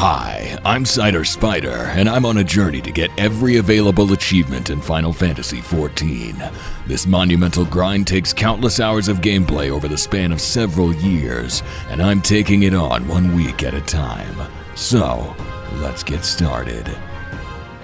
Hi, I'm Cider Spider, and I'm on a journey to get every available achievement in Final Fantasy XIV. This monumental grind takes countless hours of gameplay over the span of several years, and I'm taking it on 1 week at a time. So, let's get started.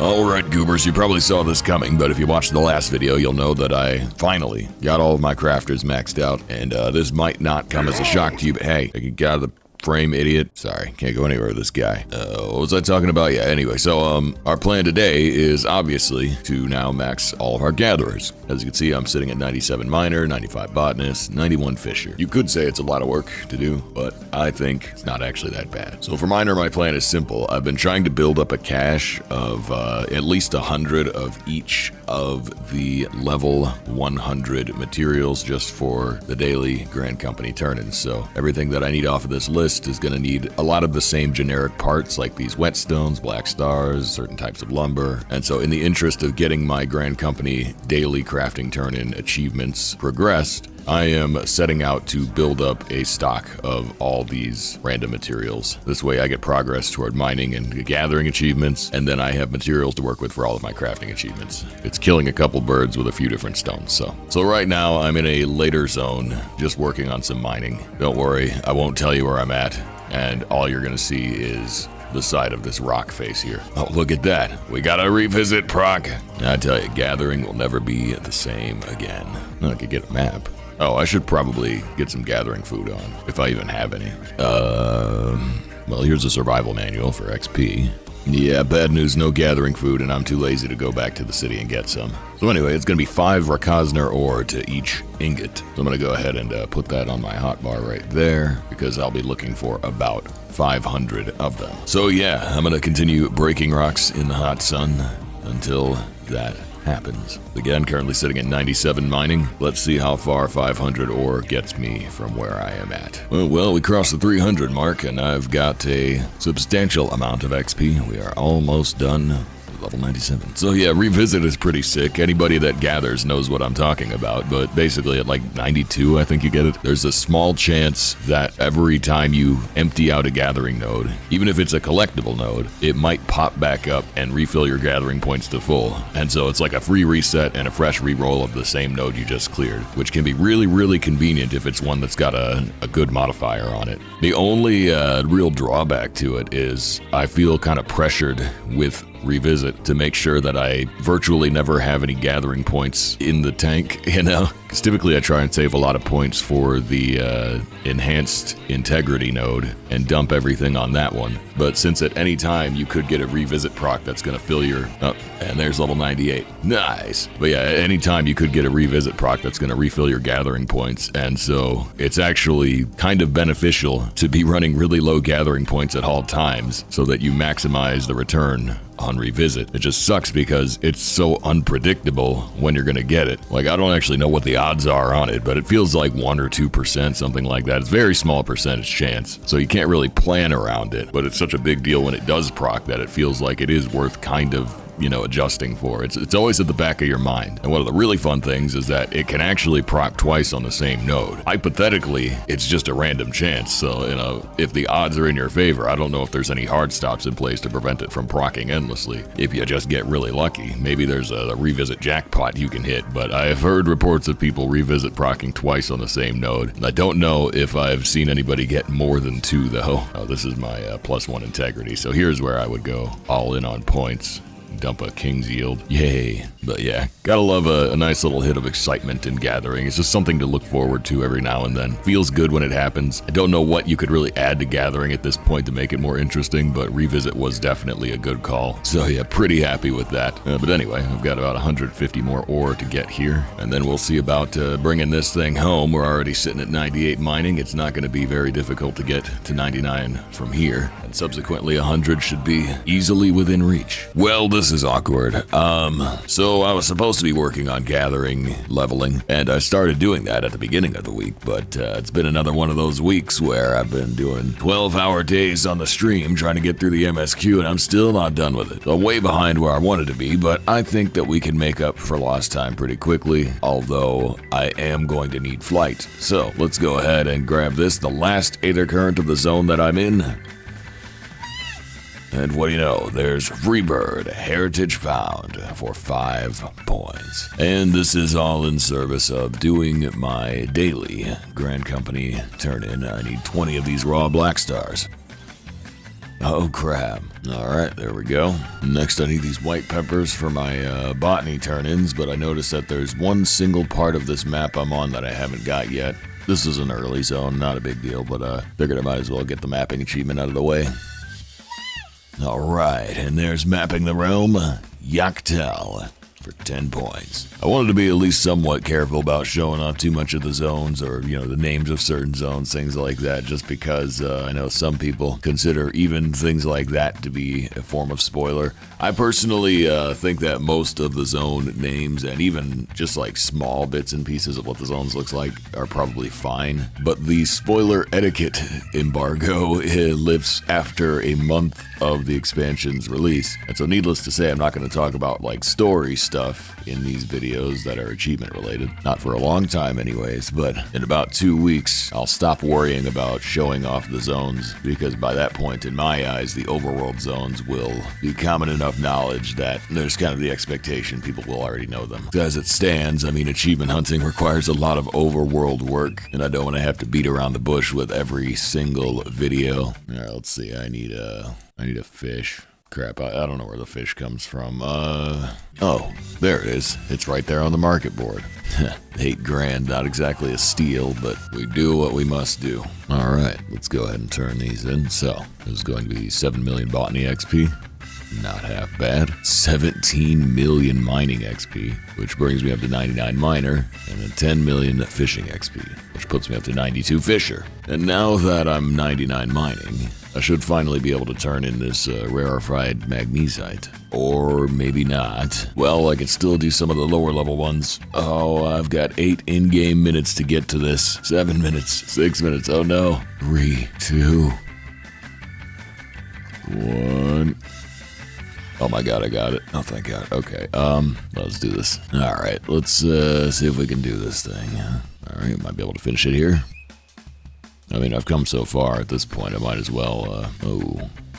Alright goobers, you probably saw this coming, but if you watched the last video, you'll know that I finally got all of my crafters maxed out, and this might not come as a shock to you, but hey, I can get out of the frame, idiot. Sorry, can't go anywhere with this guy. What was I talking about? Yeah, anyway, so our plan today is obviously to now max all of our gatherers. As you can see, I'm sitting at 97 miner, 95 botanist, 91 fisher. You could say it's a lot of work to do, but I think it's not actually that bad. So for miner, my plan is simple. I've been trying to build up a cache of at least 100 of each of the level 100 materials just for the daily Grand Company turn-ins. So everything that I need off of this list is going to need a lot of the same generic parts like these whetstones, black stars, certain types of lumber. And so in the interest of getting my Grand Company daily crafting turn-in achievements progressed, I am setting out to build up a stock of all these random materials. This way I get progress toward mining and gathering achievements, and then I have materials to work with for all of my crafting achievements. It's killing a couple birds with a few different stones, So right now I'm in a later zone, just working on some mining. Don't worry, I won't tell you where I'm at, and all you're gonna see is the side of this rock face here. Oh, look at that. We gotta revisit Proc. I tell you, gathering will never be the same again. I could get a map. Oh, I should probably get some gathering food on, if I even have any. Well, here's a survival manual for XP. Yeah, bad news, no gathering food, and I'm too lazy to go back to the city and get some. So anyway, it's gonna be 5 Rakazner ore to each ingot. So I'm gonna go ahead and put that on my hotbar right there, because I'll be looking for about 500 of them. So yeah, I'm gonna continue breaking rocks in the hot sun until that happens. Again, currently sitting at 97 mining. Let's see how far 500 ore gets me from where I am at. Well, we crossed the 300 mark, and I've got a substantial amount of XP. We are almost done. Level 97. So yeah, revisit is pretty sick. Anybody that gathers knows what I'm talking about, but basically at like 92, I think you get it. There's a small chance that every time you empty out a gathering node, even if it's a collectible node, it might pop back up and refill your gathering points to full. And so it's like a free reset and a fresh reroll of the same node you just cleared, which can be really, really convenient if it's one that's got a good modifier on it. The only real drawback to it is I feel kind of pressured with revisit to make sure that I virtually never have any gathering points in the tank, you know? Because typically I try and save a lot of points for the enhanced integrity node and dump everything on that one. But since at any time you could get a revisit proc that's gonna fill your... Oh, and there's level 98. Nice! But yeah, at any time you could get a revisit proc that's gonna refill your gathering points, and so it's actually kind of beneficial to be running really low gathering points at all times so that you maximize the return on revisit. It just sucks because it's so unpredictable when you're gonna get it. Like, I don't actually know what the odds are on it, but it feels like 1 or 2%, something like that. It's a very small percentage chance, so you can't really plan around it, but it's such a big deal when it does proc that it feels like it is worth kind of, you know, adjusting for. It's always at the back of your mind. And one of the really fun things is that it can actually proc twice on the same node. Hypothetically, it's just a random chance, so, you know, if the odds are in your favor, I don't know if there's any hard stops in place to prevent it from procking endlessly. If you just get really lucky, maybe there's a revisit jackpot you can hit, but I have heard reports of people revisit procking twice on the same node. I don't know if I've seen anybody get more than 2 though. Oh, this is my +1 integrity, so here's where I would go all in on points. Dump a king's yield. Yay. But yeah, gotta love a nice little hit of excitement in gathering. It's just something to look forward to every now and then. Feels good when it happens. I don't know what you could really add to gathering at this point to make it more interesting, but revisit was definitely a good call. So yeah, pretty happy with that. But anyway, I've got about 150 more ore to get here, and then we'll see about bringing this thing home. We're already sitting at 98 mining. It's not going to be very difficult to get to 99 from here, and subsequently 100 should be easily within reach. Well, this is awkward. So I was supposed to be working on gathering leveling, and I started doing that at the beginning of the week, but it's been another one of those weeks where I've been doing 12-hour days on the stream trying to get through the MSQ, and I'm still not done with it. So I'm way behind where I wanted to be, but I think that we can make up for lost time pretty quickly, although I am going to need flight. So let's go ahead and grab this, the last Aether Current of the zone that I'm in. And what do you know, there's Freebird, Heritage Found, for 5 points. And this is all in service of doing my daily Grand Company turn-in. I need 20 of these raw black stars. Oh crap. Alright, there we go. Next I need these white peppers for my botany turn-ins, but I noticed that there's one single part of this map I'm on that I haven't got yet. This is an early zone, not a big deal, but figured I might as well get the mapping achievement out of the way. Alright, and there's Mapping the Realm, Yaktel, for 10 points. I wanted to be at least somewhat careful about showing off too much of the zones or, the names of certain zones, things like that, just because I know some people consider even things like that to be a form of spoiler. I personally think that most of the zone names and even just like small bits and pieces of what the zones looks like are probably fine, but the spoiler etiquette embargo lifts after a month of the expansion's release. And so needless to say, I'm not going to talk about like story stuff in these videos that are achievement related. Not for a long time anyways, but in about 2 weeks, I'll stop worrying about showing off the zones, because by that point, in my eyes, the overworld zones will be common enough knowledge that there's kind of the expectation people will already know them. As it stands, I mean, achievement hunting requires a lot of overworld work, and I don't want to have to beat around the bush with every single video. All right, let's see. I need a fish. Crap, I don't know where the fish comes from. Oh, there it is. It's right there on the market board. 8 grand, not exactly a steal, but we do what we must do. All right, let's go ahead and turn these in. So, this is going to be 7 million botany XP. Not half bad. 17 million mining XP, which brings me up to 99 miner, and then 10 million fishing XP, which puts me up to 92 fisher. And now that I'm 99 mining, I should finally be able to turn in this rarefied magnesite. Or maybe not. Well, I can still do some of the lower level ones. Oh, I've got 8 in-game minutes to get to this. 7 minutes, 6 minutes, oh no. 3, 2, 1. Oh my god, I got it. Oh, thank god. Okay, let's do this. Alright, let's see if we can do this thing. Alright, might be able to finish it here. I mean, I've come so far at this point, I might as well,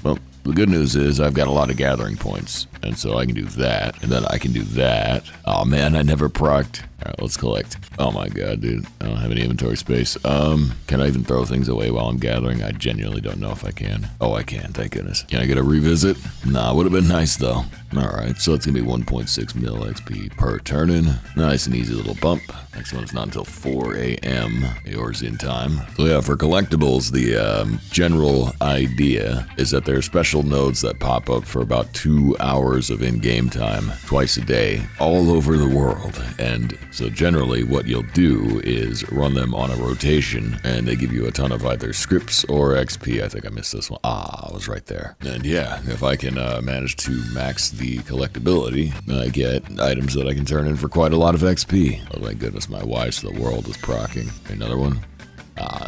well, the good news is I've got a lot of gathering points, and so I can do that, and then I can do that. Oh man, I never procced. Alright, let's collect. Oh my god, dude. I don't have any inventory space. Can I even throw things away while I'm gathering? I genuinely don't know if I can. Oh, I can, thank goodness. Can I get a revisit? Nah, would have been nice though. Alright, so it's gonna be 1.6 mil XP per turn-in. Nice and easy little bump. Next one's not until 4 a.m. yours in time. So yeah, for collectibles, the general idea is that there are special nodes that pop up for about 2 hours of in-game time, twice a day, all over the world. And so generally what you'll do is run them on a rotation, and they give you a ton of either scripts or XP. I think I missed this one. Ah, I was right there. And yeah, if I can manage to max the collectability, I get items that I can turn in for quite a lot of XP. Oh my goodness, my Wise to the World is proccing. Another one?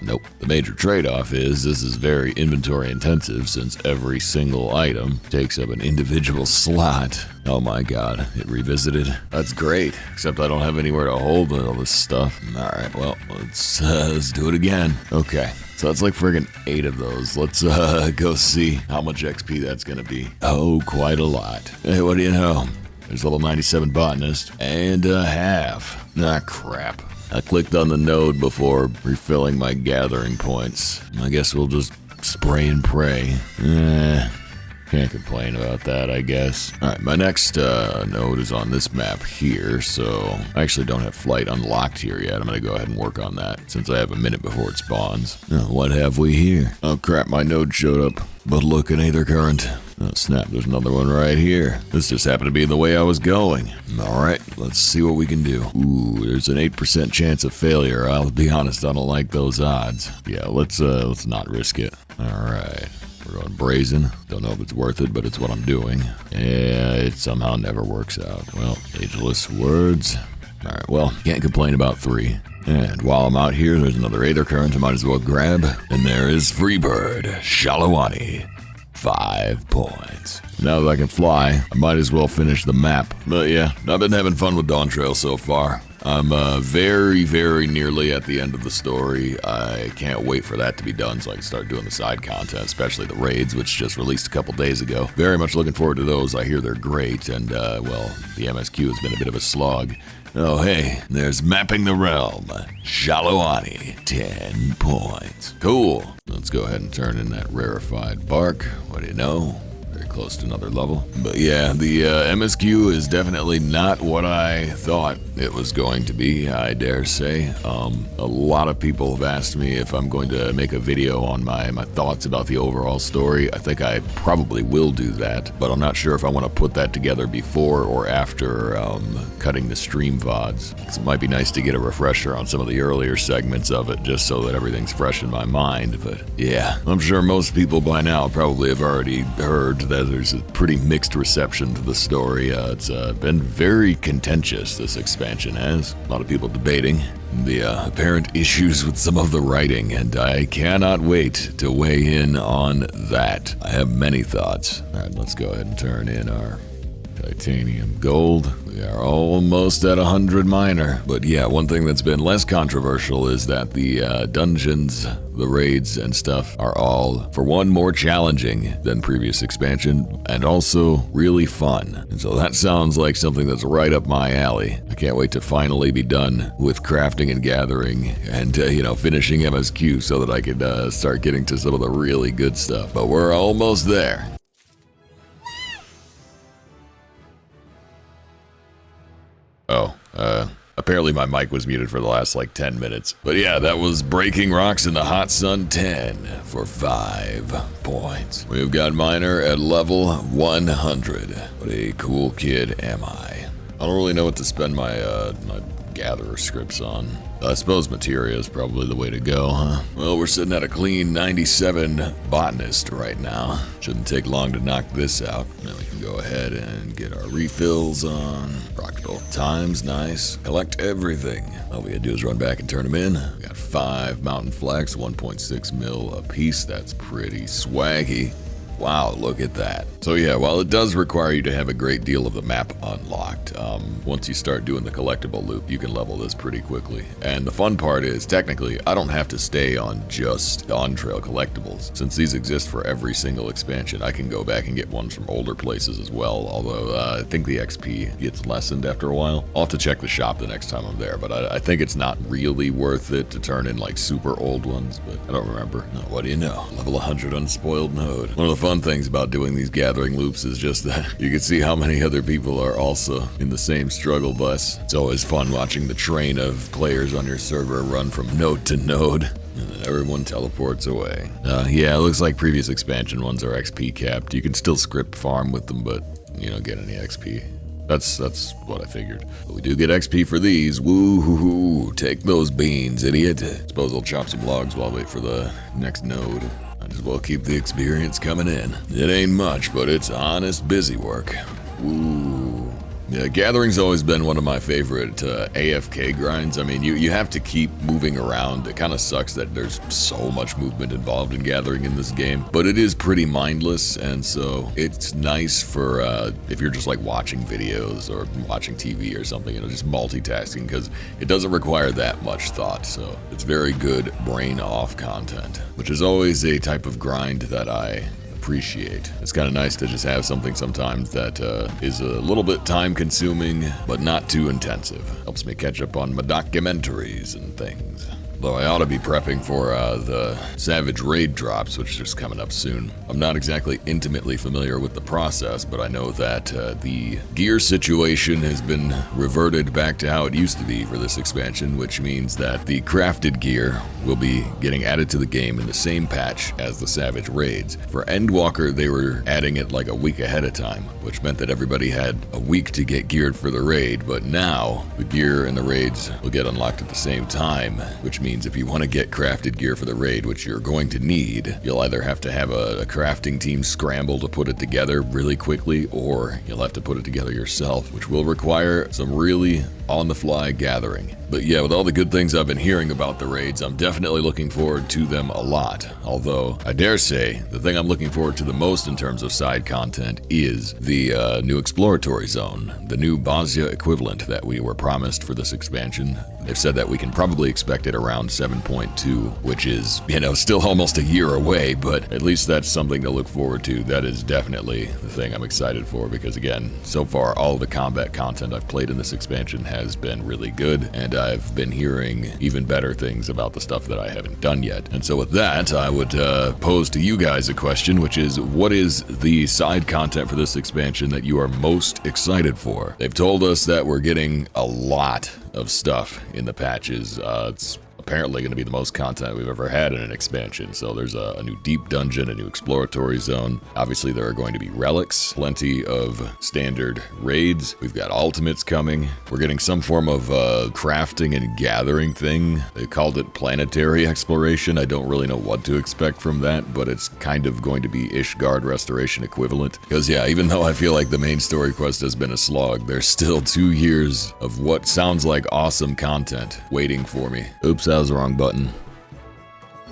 Nope. The major trade-off is this is very inventory intensive, since every single item takes up an individual slot. Oh my god, it revisited. That's great, except I don't have anywhere to hold all this stuff. Alright, well, let's do it again. Okay, so that's like friggin' 8 of those. Let's go see how much XP that's gonna be. Oh, quite a lot. Hey, what do you know? There's level 97 botanist, and a half. Ah, crap. I clicked on the node before refilling my gathering points. I guess we'll just spray and pray. Can't complain about that, I guess. Alright, my next node is on this map here, so I actually don't have flight unlocked here yet. I'm gonna go ahead and work on that, since I have a minute before it spawns. What have we here? Oh crap, my node showed up. But look, an Aether Current. Oh snap, there's another one right here. This just happened to be the way I was going. Alright, let's see what we can do. Ooh, there's an 8% chance of failure. I'll be honest, I don't like those odds. Yeah, let's not risk it. Alright. We're going brazen. Don't know if it's worth it, but it's what I'm doing. Yeah, it somehow never works out. Well, ageless words. Alright, well, can't complain about 3. And while I'm out here, there's another Aether Current I might as well grab. And there is Freebird, Shalawani. 5 points. Now that I can fly, I might as well finish the map. But yeah, I've been having fun with Dawntrail so far. I'm very, very nearly at the end of the story. I can't wait for that to be done so I can start doing the side content, especially the raids, which just released a couple days ago. Very much looking forward to those. I hear they're great, and, well, the MSQ has been a bit of a slog. Oh, hey, there's Mapping the Realm. Shalawani, 10 points. Cool. Let's go ahead and turn in that rarefied bark. What do you know? Very close to another level. But yeah, the MSQ is definitely not what I thought it was going to be, I dare say. A lot of people have asked me if I'm going to make a video on my thoughts about the overall story. I think I probably will do that, but I'm not sure if I want to put that together before or after cutting the stream VODs. It might be nice to get a refresher on some of the earlier segments of it, just so that everything's fresh in my mind. But yeah, I'm sure most people by now probably have already heard that there's a pretty mixed reception to the story. It's been very contentious, this expansion has. A lot of people debating the apparent issues with some of the writing, and I cannot wait to weigh in on that. I have many thoughts. Alright, let's go ahead and turn in our titanium gold. We are almost at 100 minor. But yeah, one thing that's been less controversial is that the dungeons, the raids and stuff are all, for one, more challenging than previous expansion, and also really fun. And so that sounds like something that's right up my alley. I can't wait to finally be done with crafting and gathering and, finishing MSQ so that I could start getting to some of the really good stuff. But we're almost there. Oh, apparently my mic was muted for the last 10 minutes. But yeah, that was Breaking Rocks in the Hot Sun 10 for 5 points. We've got Miner at level 100. What a cool kid am I. I don't really know what to spend my gatherer scripts on. I suppose materia is probably the way to go, huh? Well, we're sitting at a clean 97 botanist right now. Shouldn't take long to knock this out. Then we can go ahead and get our refills on. Rock both times, nice. Collect everything. All we gotta do is run back and turn them in. We got 5 mountain flax, 1.6 mil a piece. That's pretty swaggy. Wow, look at that. So yeah, while it does require you to have a great deal of the map unlocked, once you start doing the collectible loop, you can level this pretty quickly. And the fun part is, technically, I don't have to stay on just Dawntrail collectibles. Since these exist for every single expansion, I can go back and get ones from older places as well, although I think the XP gets lessened after a while. I'll have to check the shop the next time I'm there, but I think it's not really worth it to turn in super old ones, but I don't remember. No, what do you know? Level 100 unspoiled node. One of the fun things about doing these gathering loops is just that you can see how many other people are also in the same struggle bus. It's always fun watching the train of players on your server run from node to node, and then everyone teleports away. Yeah, it looks like previous expansion ones are XP capped. You can still script farm with them, but you don't get any XP. That's what I figured. But we do get XP for these. Woo-hoo-hoo. Take those beans, idiot. Suppose I'll chop some logs while I wait for the next node. Might as well keep the experience coming in. It ain't much, but it's honest busy work. Ooh. Yeah, gathering's always been one of my favorite AFK grinds. I mean, you have to keep moving around. It kind of sucks that there's so much movement involved in gathering in this game, but it is pretty mindless, and so it's nice for if you're just watching videos or watching TV or something, just multitasking, because it doesn't require that much thought, so it's very good brain off content, which is always a type of grind that I appreciate. It's kind of nice to just have something sometimes that is a little bit time consuming, but not too intensive. Helps me catch up on my documentaries and things. Though I ought to be prepping for the Savage Raid drops, which is just coming up soon. I'm not exactly intimately familiar with the process, but I know that the gear situation has been reverted back to how it used to be for this expansion, which means that the crafted gear will be getting added to the game in the same patch as the Savage Raids. For Endwalker, they were adding it a week ahead of time, which meant that everybody had a week to get geared for the raid, but now the gear and the raids will get unlocked at the same time, which means means if you want to get crafted gear for the raid, which you're going to need, you'll either have to have a crafting team scramble to put it together really quickly, or you'll have to put it together yourself, which will require some really on-the-fly gathering. But yeah, with all the good things I've been hearing about the raids, I'm definitely looking forward to them a lot. Although, I dare say, the thing I'm looking forward to the most in terms of side content is the new exploratory zone, the new Bosnia equivalent that we were promised for this expansion. They've said that we can probably expect it around 7.2, which is, still almost a year away, but at least that's something to look forward to. That is definitely the thing I'm excited for, because again, so far all the combat content I've played in this expansion has been really good, and I've been hearing even better things about the stuff that I haven't done yet. And so with that, I would pose to you guys a question, which is, what is the side content for this expansion that you are most excited for? They've told us that we're getting a lot of stuff in the patches. It's apparently going to be the most content we've ever had in an expansion. So there's a new deep dungeon, a new exploratory zone. Obviously there are going to be relics, plenty of standard raids. We've got ultimates coming. We're getting some form of crafting and gathering thing. They called it planetary exploration. I don't really know what to expect from that, but it's kind of going to be Ishgard restoration equivalent. Because yeah, even though I feel like the main story quest has been a slog, there's still 2 years of what sounds like awesome content waiting for me. Oops, that was the wrong button.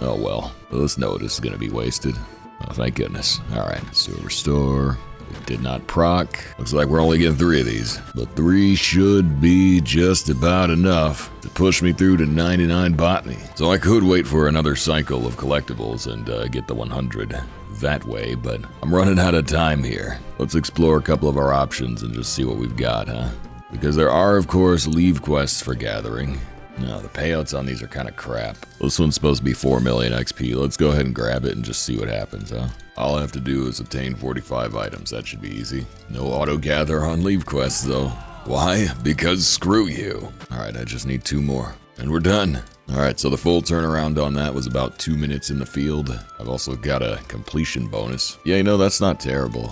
Oh well, this note is gonna be wasted. Oh, thank goodness. Alright, let's do a restore. It did not proc. Looks like we're only getting 3 of these, but 3 should be just about enough to push me through to 99 botany. So I could wait for another cycle of collectibles and get the 100 that way, but I'm running out of time here. Let's explore a couple of our options and just see what we've got, huh? Because there are, of course, leave quests for gathering. No, the payouts on these are kind of crap. This one's supposed to be 4 million XP. Let's go ahead and grab it and just see what happens, huh? All I have to do is obtain 45 items. That should be easy. No auto gather on leave quests, though. Why? Because screw you. Alright, I just need 2 more. And we're done. Alright, so the full turnaround on that was about 2 minutes in the field. I've also got a completion bonus. Yeah, that's not terrible.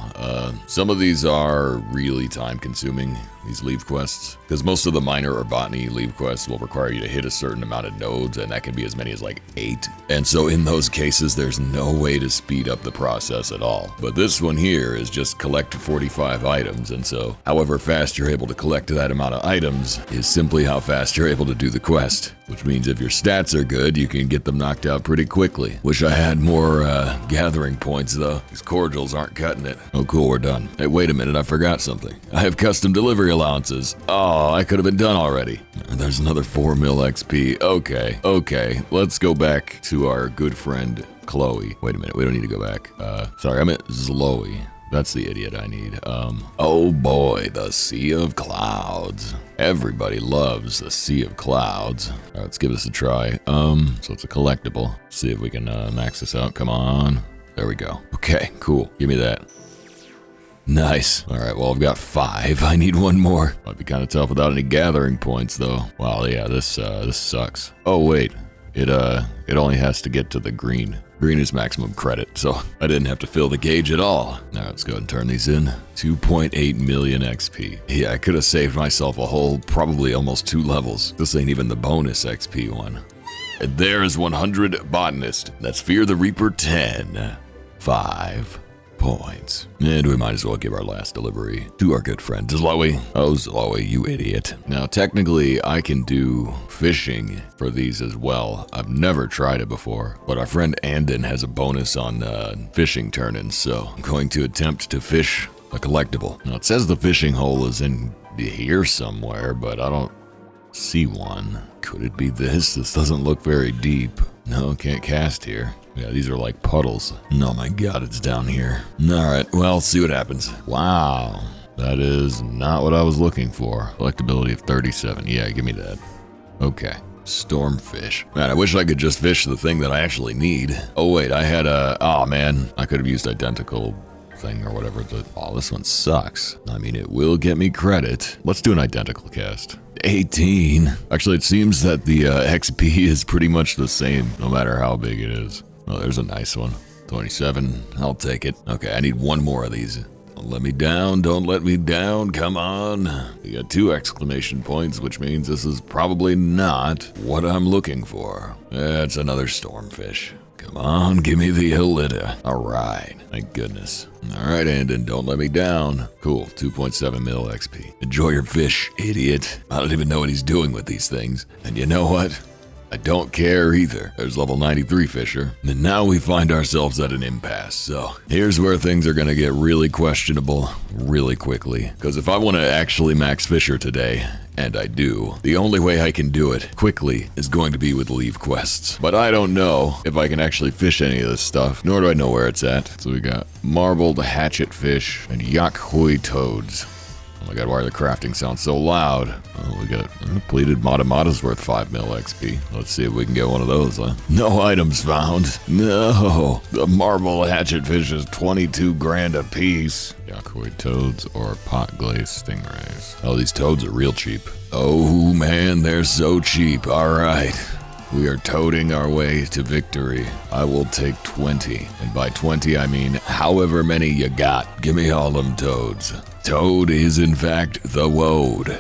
Some of these are really time consuming, these leave quests, because most of the minor or botany leave quests will require you to hit a certain amount of nodes, and that can be as many as like 8. And so in those cases, there's no way to speed up the process at all. But this one here is just collect 45 items, and so however fast you're able to collect that amount of items is simply how fast you're able to do the quest. Which means if your stats are good, you can get them knocked out pretty quickly. Wish I had more gathering points though. These cordials aren't cutting it. Oh cool, we're done. Hey, wait a minute, I forgot something. I have custom delivery allowances. Oh, I could have been done already. There's another 4 mil XP. Okay. Let's go back to our good friend Chloe. Wait a minute, we don't need to go back. Sorry, I meant Zloe. That's the idiot I need. Oh boy, the Sea of Clouds. Everybody loves the Sea of Clouds. All right, let's give this a try. So it's a collectible. Let's see if we can max this out. Come on. There we go. Okay, cool. Give me that. Nice. All right, well, I've got 5. I need 1 more. Might be kind of tough without any gathering points, though. Wow, yeah, this sucks. Oh, wait. It only has to get to the green. Green is maximum credit, so I didn't have to fill the gauge at all. Now let's go ahead and turn these in. 2.8 million XP. Yeah, I could have saved myself a whole, probably almost 2 levels. This ain't even the bonus XP one. And there is 100 Botanist. That's Fear the Reaper 10. 5 points. And we might as well give our last delivery to our good friend Zloe. Oh, Zloe, you idiot. Now, technically, I can do fishing for these as well. I've never tried it before, but our friend Andon has a bonus on fishing turn-ins, so I'm going to attempt to fish a collectible. Now, it says the fishing hole is in here somewhere, but I don't see one. Could it be this? This doesn't look very deep. No, can't cast here. Yeah, these are like puddles. Oh my god, it's down here. Alright, well, see what happens. Wow, that is not what I was looking for. Collectability of 37. Yeah, give me that. Okay. Stormfish. Man, I wish I could just fish the thing that I actually need. Oh wait, I had a... Oh man, I could have used identical thing or whatever. Oh, this one sucks. I mean, it will get me credit. Let's do an identical cast. 18. Actually, it seems that the XP is pretty much the same, no matter how big it is. Oh, there's a nice one. 27. I'll take it. Okay, I need 1 more of these. Don't let me down, don't let me down, come on. We got 2 exclamation points, which means this is probably not what I'm looking for. It's another stormfish. Come on, give me the Elita. Alright, thank goodness. Alright, Andon, don't let me down. Cool, 2.7 mil XP. Enjoy your fish, idiot. I don't even know what he's doing with these things. And you know what? I don't care either. There's level 93 Fisher. And now we find ourselves at an impasse. So here's where things are gonna get really questionable really quickly. Because if I want to actually max Fisher today, and I do, the only way I can do it quickly is going to be with leave quests. But I don't know if I can actually fish any of this stuff, nor do I know where it's at. So we got marbled hatchet fish and yakhui toads. Oh my god, why are the crafting sounds so loud? Oh, we got pleated Matamata's worth 5 mil XP. Let's see if we can get one of those, huh? No items found. No. The marble hatchet fish is 22 grand a piece. Yakoi toads or pot glazed stingrays. Oh, these toads are real cheap. Oh man, they're so cheap. Alright. We are toading our way to victory. I will take 20. And by 20, I mean however many you got. Give me all them toads. Toad is in fact the woad.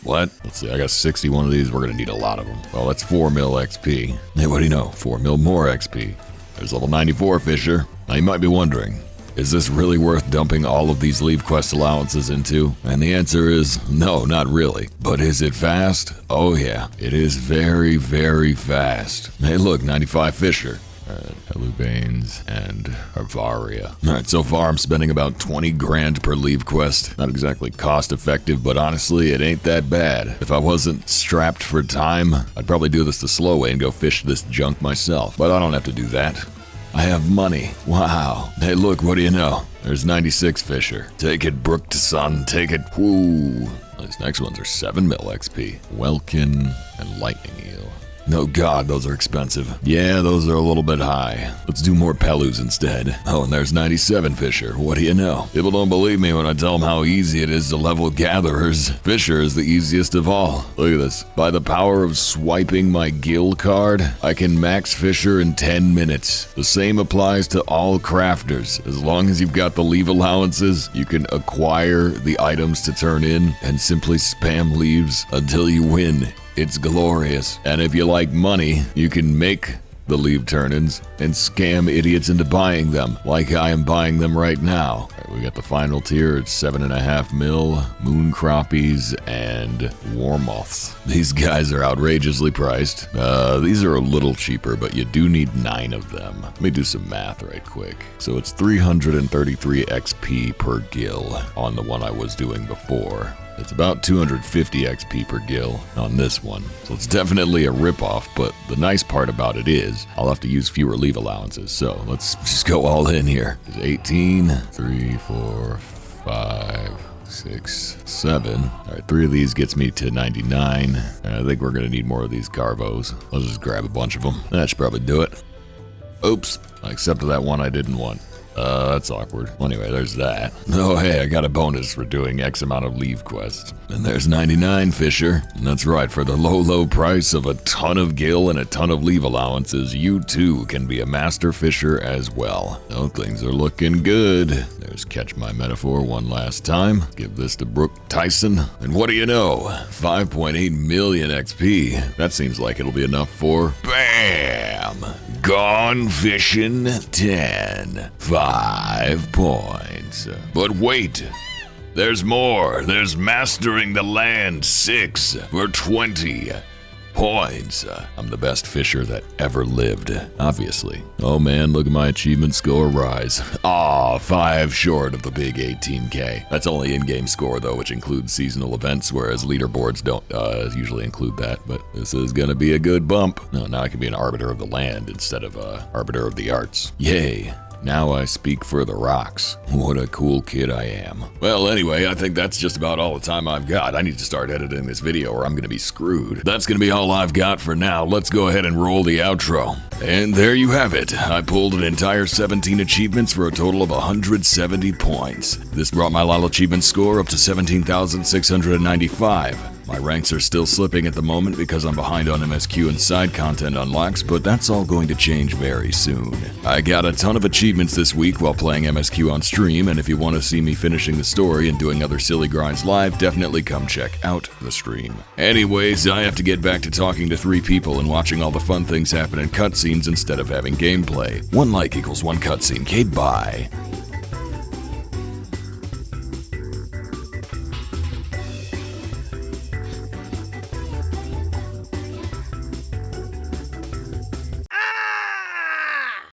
What? Let's see, I got 61 of these. We're gonna need a lot of them. Well, that's 4 mil XP. Hey, what do you know? 4 mil more XP. There's level 94 Fisher. Now you might be wondering, is this really worth dumping all of these leave quest allowances into? And the answer is no, not really. But is it fast? Oh yeah, it is very, very fast. Hey look, 95 Fisher. Alright, Helubanes and Arvaria. Alright, so far I'm spending about 20 grand per leave quest. Not exactly cost effective, but honestly, it ain't that bad. If I wasn't strapped for time, I'd probably do this the slow way and go fish this junk myself. But I don't have to do that. I have money. Wow. Hey look, what do you know? There's 96 Fisher. Take it, Brook to Sun, take it. Woo. These next ones are 7 mil XP. Welkin and Lightning Eel. No god, those are expensive. Yeah, those are a little bit high. Let's do more Pelus instead. Oh, and there's 97 Fisher. What do you know? People don't believe me when I tell them how easy it is to level gatherers. Fisher is the easiest of all. Look at this. By the power of swiping my guild card, I can max Fisher in 10 minutes. The same applies to all crafters. As long as you've got the leave allowances, you can acquire the items to turn in and simply spam leaves until you win. It's glorious. And if you like money, you can make the leave turn-ins and scam idiots into buying them, like I am buying them right now. All right, we got the final tier at 7.5 mil, moon crappies, and warmoths. These guys are outrageously priced. These are a little cheaper, but you do need 9 of them. Let me do some math right quick. So it's 333 XP per gill on the one I was doing before. It's about 250 XP per gill on this one. So it's definitely a ripoff, but the nice part about it is I'll have to use fewer leave allowances. So let's just go all in here. It's 18, 3, 4, 5, 6, 7. All right, 3 of these gets me to 99. I think we're gonna need more of these Carvos. I'll just grab a bunch of them. That should probably do it. Oops, I accepted that one I didn't want. That's awkward. Well, anyway, there's that. Oh, hey, I got a bonus for doing X amount of leave quests. And there's 99 Fisher. And that's right, for the low, low price of a ton of gill and a ton of leave allowances, you too can be a master fisher as well. Oh, things are looking good. There's Catch My Metaphor one last time. Give this to Brooke Tyson. And what do you know? 5.8 million XP. That seems like it'll be enough for BAM! Gone Fishing 10. 5 points. But wait, there's more. There's Mastering the Land 6 for 20 points. I'm the best fisher that ever lived, obviously. Oh man, look at my achievement score rise. Aw, 5 short of the big 18K. That's only in-game score though, which includes seasonal events, whereas leaderboards don't usually include that, but this is gonna be a good bump. No, now I can be an arbiter of the land instead of arbiter of the arts. Yay. Now I speak for the rocks. What a cool kid I am. Well, anyway, I think that's just about all the time I've got. I need to start editing this video or I'm gonna be screwed. That's gonna be all I've got for now. Let's go ahead and roll the outro. And there you have it. I pulled an entire 17 achievements for a total of 170 points. This brought my LOL achievement score up to 17,695. My ranks are still slipping at the moment because I'm behind on MSQ and side content unlocks, but that's all going to change very soon. I got a ton of achievements this week while playing MSQ on stream, and if you want to see me finishing the story and doing other silly grinds live, definitely come check out the stream. Anyways, I have to get back to talking to 3 people and watching all the fun things happen in cutscenes instead of having gameplay. 1 like equals 1 cutscene. Okay, bye.